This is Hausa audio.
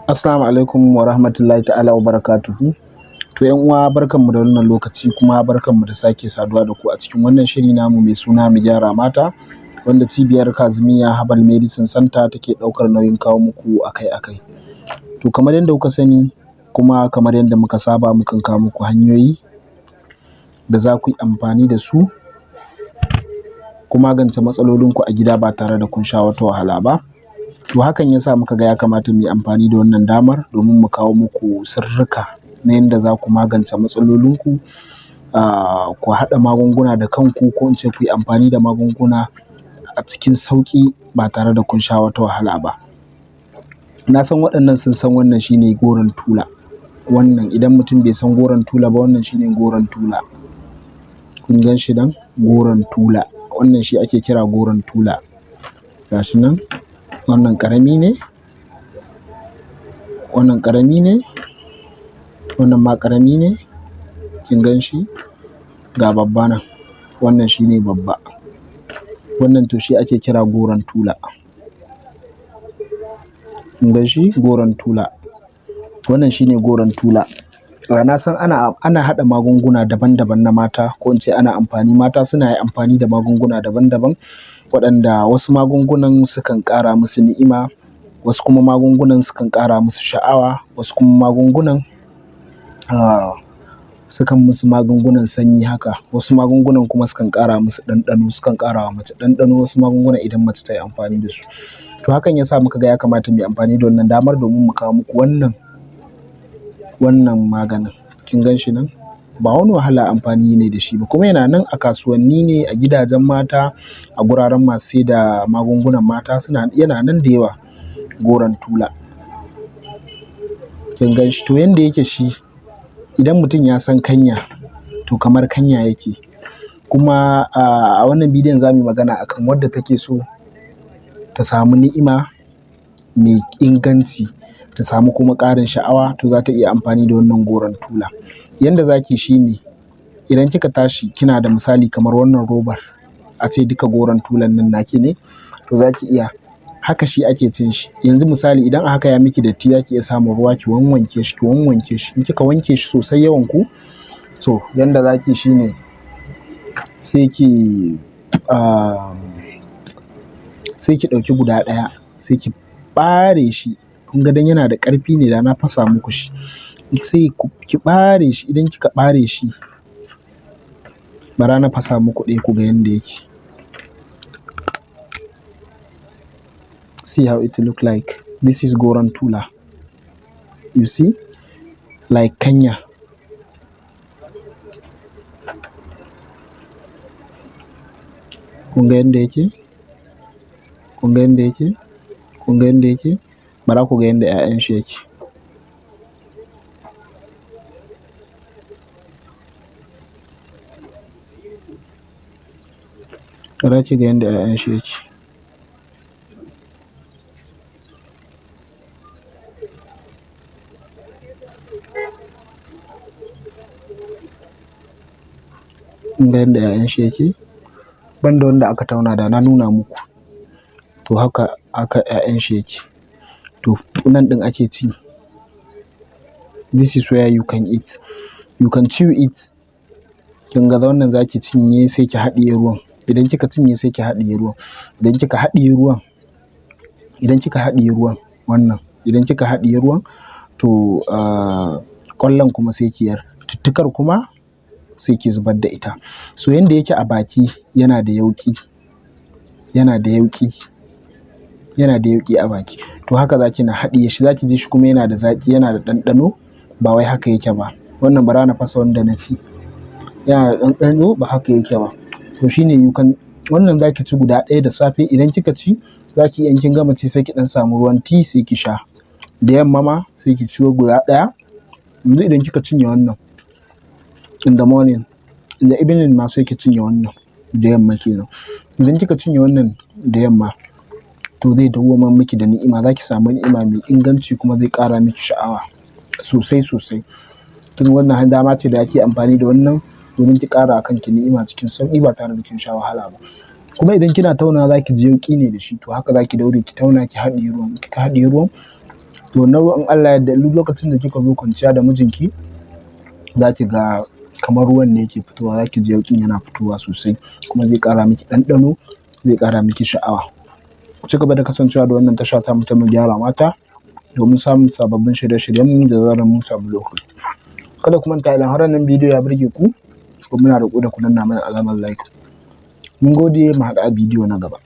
Assalamu alaikum wa rahmatullahi ta'ala wa barakatuhu. To yan uwa barkanmu da wannan lokaci kuma barkanmu da sake saduwa da ku a cikin wannan shiri namu mai suna mu gyara mata wanda cibiyar Kazimiya Herbal Medicine Center take ɗaukar nauyin kawo muku akai-akai. To kamar yadda kuka sani kuma kamar yadda muka saba mukan kawo muku hanyoyi da za ku yi amfani da su ku magance matsalolinku a gida ba tare da kun sha wata wahala ba. To hakan ya sa muka ga ya kamata mu yi amfani da wannan damar domin mu kawo muku sirrika na yadda za ku magance matsalolinku, ku haɗa magunguna da kanku ko in ce ku yi amfani da magunguna a cikin sauƙi ba tare da kun sha wata wahala ba. Na san waɗannan sun san wannan shine Goran Tula. Wannan idan mutum bai san Goran Tula ba wannan shine Goran Tula. Kun gan shi nan Goran Tula. Wannan shi ake kira Goran Tula. Gashi nan wannan ƙarami ne, wannan ƙarami ne, wannan ma ƙarami ne, kin gan shi? Ga babba nan, wannan shi ne babba. Wannan to shi ake kira Goran Tula. Kun gan shi? Goran Tula. Wannan shi ne Goran Tula. Na san ana haɗa magunguna daban-daban na mata ko in ce mata suna yi amfani da magunguna daban-daban waɗanda wasu magungunan sukan ƙara musu ni'ima, wasu kuma magungunan sukan ƙara musu sha'awa, wasu kuma magungunan sukan musu magungunan sanyi haka, wasu magungunan kuma sukan ƙara musu ɗanɗano, sukan ƙara wa mace ɗanɗano wasu magungunan idan mace ta yi amfani da su. To hakan ya sa muka ga ya kamata mu yi amfani da wannan damar domin mu kawo muku wannan maganin. Kin gan shi nan? Ba wani wahala amfani ne da shi ba kuma yana nan a kasuwanni ne, a gidajen mata, a guraren masu sai da magungunan mata yana nan da yawa. Goran Tula. Kin gan shi? To yanda yake shi idan mutum ya san kanya to kamar kanya yake. Kuma a wannan bidiyon za mu yi magana akan wadda take so ta samu ni'ima mai inganci, ta samu kuma ƙarin sha'awa to za ta iya amfani da wannan Goran Tula. Yanda za ki shi ne idan kika tashi kina da misali kamar wannan robar a ce duka Goran Tulan nan naki ne to za ki iya haka shi ake cin shi. Yanzu misali idan a haka ya miki datti za ki iya samun ruwa ki wanwanke shi, in kika wanke shi sosai yawan ku to yanda za ki shi ne sai ki ɗauki guda ɗaya sai ki ɓare shi. Kun ga dan yana da ƙarfi ne da na fasa muku shi. Sai ki ɓare shi, idan kika ɓare shi bara na fasa muku ɗaya ku ga yanda yake. See how it look like. This is Goran Tula. You see? Like kanya. Kun ga yanda yake? Kun ga yanda yake? Kun ga yanda yake? Bara ku ga yanda 'ya'yan shi yake. Bara ki ga yanda 'ya'yan shi yake. Kun ga yanda 'ya'yan shi yake? Banda wanda aka tauna da na nuna muku. To haka 'ya'yan shi yake. To nan ɗin ake ci. This is where you can eat. You can chew it. Kin ga wannan za ki cinye sai ki haɗiye ruwan. Idan kika cinye sai ki haɗiye ruwan. Idan kika haɗiye ruwan wannan, idan kika haɗiye ruwan to ƙwallon kuma sai ki yar. Tuttukar kuma sai ki zubar da ita. So yanda yake a baki yana da yauƙi. Yana da yauƙi a baki. To haka za ki na haɗiye shi, za ki ji shi kuma yana da zaƙi, yana da ɗanɗano ba wai haka yake ba. Wannan bara na fasa wanda na fi. Yana da ɗanɗano ba haka yake ba. To shine wannan za ki ci guda ɗaya da safe, idan kika ci za ki iya in kin gama ci sai ki ɗan samu ruwan tea sai ki sha. Da yamma ma sai ki ciwo guda ɗaya. Yanzu idan kika cinye wannan in the morning, in the evening ma sai ki cinye wannan da yamma kenan. Idan kika cinye wannan da yamma to zai dawwamar miki da ni'ima, za ki samu ni'ima mai inganci kuma zai ƙara miki sha'awa sosai. Kin wannan dama ce da ake amfani da wannan domin ki ƙara kanki ni'ima cikin sauƙi ba tare da kin sha wahala ba. Kuma idan kina taunawa za ki ji yauƙi ne da shi, to haka za ki daure ki tauna ki haɗiye ruwan. Kika haɗiye ruwan to na in Allah ya yarda duk lokacin da kika zo kwanciya da mijinki za ki ga kamar ruwan ne yake fitowa, za ki ji yauƙin yana fitowa sosai kuma zai ƙara miki ɗanɗano, zai ƙara miki sha'awa. Ku ci gaba da kasancewa da wannan tasha tamu ta Mu Gyara Mata domin samun sababbin shirye-shiryenmu da zarar mun samu lokaci. Kada ku manta idan har wannan bidiyo ya burge ku, to muna roƙo da ku danna mana alamar like. Mun gode, mu haɗu a bidiyo na gaba.